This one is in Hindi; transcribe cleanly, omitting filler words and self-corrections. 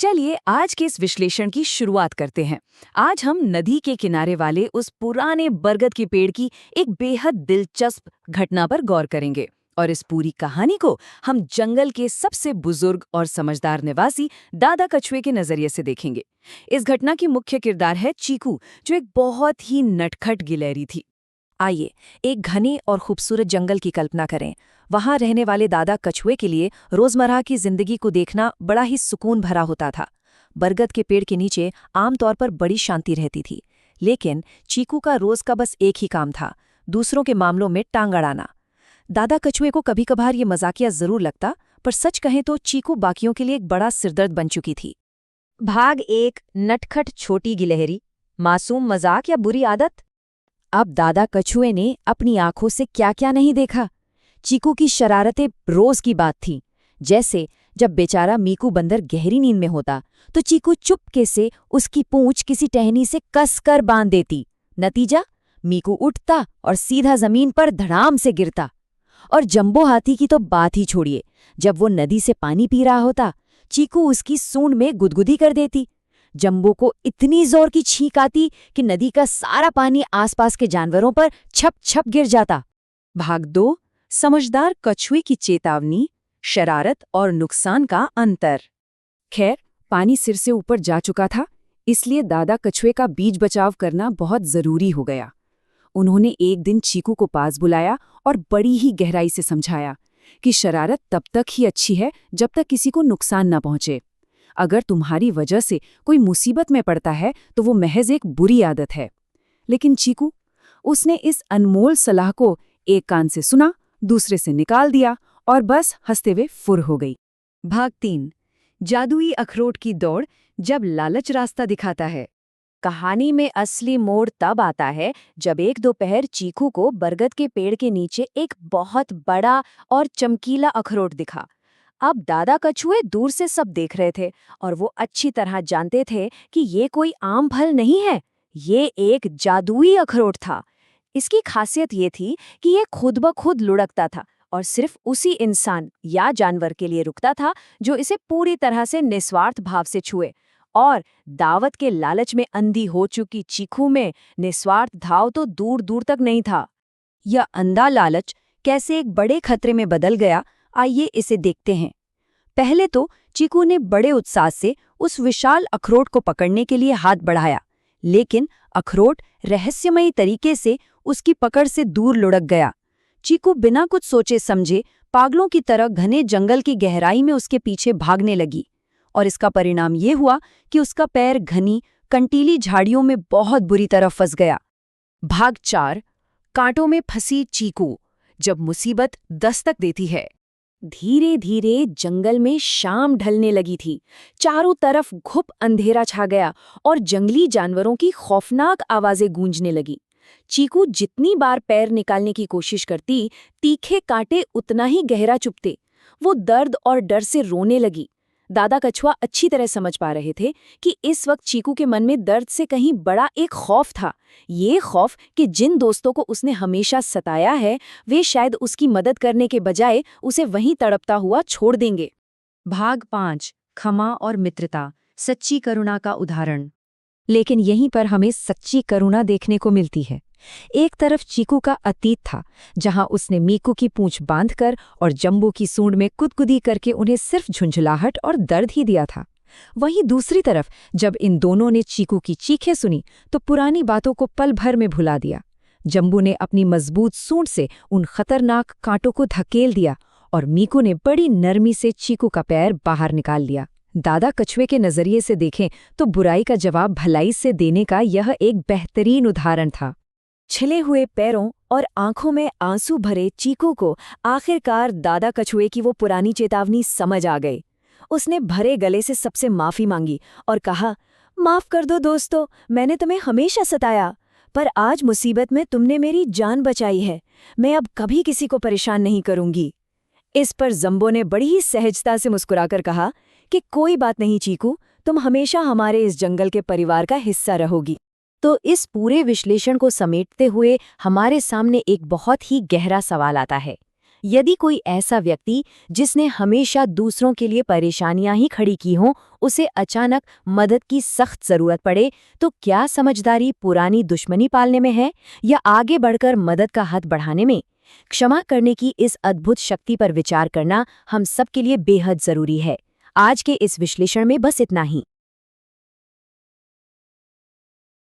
चलिए आज के इस विश्लेषण की शुरुआत करते हैं। आज हम नदी के किनारे वाले उस पुराने बरगद के पेड़ की एक बेहद दिलचस्प घटना पर गौर करेंगे और इस पूरी कहानी को हम जंगल के सबसे बुजुर्ग और समझदार निवासी दादा कछुए के नजरिए से देखेंगे। इस घटना की मुख्य किरदार है चीकू, जो एक बहुत ही नटखट गिलहरी थी। आइए एक घने और खूबसूरत जंगल की कल्पना करें। वहां रहने वाले दादा कछुए के लिए रोजमर्रा की जिंदगी को देखना बड़ा ही सुकून भरा होता था। बरगद के पेड़ के नीचे आमतौर पर बड़ी शांति रहती थी, लेकिन चीकू का रोज का बस एक ही काम था, दूसरों के मामलों में टांग अड़ाना। दादा कछुए को कभी कभार ये मजाकिया जरूर लगता, पर सच कहें तो चीकू बाकियों के लिए एक बड़ा सिरदर्द बन चुकी थी। भाग 1 नटखट छोटी गिलहरी, मासूम मजाक या बुरी आदत। अब दादा कछुए ने अपनी आंखों से क्या क्या नहीं देखा। चीकू की शरारतें रोज की बात थीं। जैसे जब बेचारा मीकू बंदर गहरी नींद में होता तो चीकू चुपके से उसकी पूंछ किसी टहनी से कसकर बांध देती। नतीजा, मीकू उठता और सीधा जमीन पर धड़ाम से गिरता। और जंबो हाथी की तो बात ही छोड़िए, जब वो नदी से पानी पी रहा होता चीकू उसकी सूंड में गुदगुदी कर देती। जंबो को इतनी जोर की छींक आती कि नदी का सारा पानी आसपास के जानवरों पर छप छप गिर जाता। भाग 2 समझदार कछुए की चेतावनी, शरारत और नुकसान का अंतर। खैर, पानी सिर से ऊपर जा चुका था, इसलिए दादा कछुए का बीच बचाव करना बहुत जरूरी हो गया। उन्होंने एक दिन चीकू को पास बुलाया और बड़ी ही गहराई से समझाया कि शरारत तब तक ही अच्छी है जब तक किसी को नुकसान न पहुंचे। अगर तुम्हारी वजह से कोई मुसीबत में पड़ता है तो वो महज एक बुरी आदत है। लेकिन चीकू, उसने इस अनमोल सलाह को एक कान से सुना, दूसरे से निकाल दिया और बस हंसते हुए फुर हो गई। भाग 3 जादुई अखरोट की दौड़, जब लालच रास्ता दिखाता है। कहानी में असली मोड़ तब आता है जब एक दोपहर चीकू को बरगद के पेड़ के नीचे एक बहुत बड़ा और चमकीला अखरोट दिखा। अब दादा कछुए दूर से सब देख रहे थे और वो अच्छी तरह जानते थे कि ये कोई आम फल नहीं है, ये एक जादुई अखरोट था। इसकी खासियत ये थी कि ये खुद ब खुद लुढ़कता था और सिर्फ उसी इंसान या जानवर के लिए रुकता था जो इसे पूरी तरह से निस्वार्थ भाव से छुए। और दावत के लालच में अंधी हो चुकी चीकू में निस्वार्थ भाव तो दूर दूर तक नहीं था। यह अंधा लालच कैसे एक बड़े खतरे में बदल गया, आइए इसे देखते हैं। पहले तो चीकू ने बड़े उत्साह से उस विशाल अखरोट को पकड़ने के लिए हाथ बढ़ाया, लेकिन अखरोट रहस्यमयी तरीके से उसकी पकड़ से दूर लुढ़क गया। चीकू बिना कुछ सोचे समझे पागलों की तरह घने जंगल की गहराई में उसके पीछे भागने लगी, और इसका परिणाम ये हुआ कि उसका पैर घनी कंटीली झाड़ियों में बहुत बुरी तरह फंस गया। भाग 4 कांटों में फंसी चीकू, जब मुसीबत दस्तक देती है। धीरे धीरे जंगल में शाम ढलने लगी थी। चारों तरफ घुप अंधेरा छा गया और जंगली जानवरों की खौफनाक आवाजें गूंजने लगी। चीकू जितनी बार पैर निकालने की कोशिश करती, तीखे कांटे उतना ही गहरा चुभते। वो दर्द और डर से रोने लगी। दादा कछुआ अच्छी तरह समझ पा रहे थे कि इस वक्त चीकू के मन में दर्द से कहीं बड़ा एक खौफ था। ये खौफ कि जिन दोस्तों को उसने हमेशा सताया है, वे शायद उसकी मदद करने के बजाय उसे वहीं तड़पता हुआ छोड़ देंगे। भाग 5 क्षमा और मित्रता, सच्ची करुणा का उदाहरण। लेकिन यहीं पर हमें सच्ची करुणा देखने को मिलती है। एक तरफ चीकू का अतीत था, जहां उसने मीकू की पूंछ बांधकर और जंबू की सूंड में कुदकुदी करके उन्हें सिर्फ झुंझलाहट और दर्द ही दिया था। वहीं दूसरी तरफ जब इन दोनों ने चीकू की चीखें सुनी तो पुरानी बातों को पल भर में भुला दिया। जंबू ने अपनी मजबूत सूंड से उन खतरनाक कांटों को धकेल दिया और मीकू ने बड़ी नरमी से चीकू का पैर बाहर निकाल लिया। दादा कछुए के नजरिए से देखें तो बुराई का जवाब भलाई से देने का यह एक बेहतरीन उदाहरण था। छिले हुए पैरों और आंखों में आंसू भरे चीकू को आखिरकार दादा कछुए की वो पुरानी चेतावनी समझ आ गई। उसने भरे गले से सबसे माफी मांगी और कहा, माफ कर दो दोस्तों, मैंने तुम्हें हमेशा सताया, पर आज मुसीबत में तुमने मेरी जान बचाई है। मैं अब कभी किसी को परेशान नहीं करूंगी। इस पर जंबो ने बड़ी ही सहजता से मुस्कुराकर कहा कि कोई बात नहीं चीकू, तुम हमेशा हमारे इस जंगल के परिवार का हिस्सा रहोगी। तो इस पूरे विश्लेषण को समेटते हुए हमारे सामने एक बहुत ही गहरा सवाल आता है। यदि कोई ऐसा व्यक्ति जिसने हमेशा दूसरों के लिए परेशानियां ही खड़ी की हों, उसे अचानक मदद की सख्त जरूरत पड़े, तो क्या समझदारी पुरानी दुश्मनी पालने में है या आगे बढ़कर मदद का हाथ बढ़ाने में? क्षमा करने की इस अद्भुत शक्ति पर विचार करना हम सबके लिए बेहद जरूरी है। आज के इस विश्लेषण में बस इतना ही।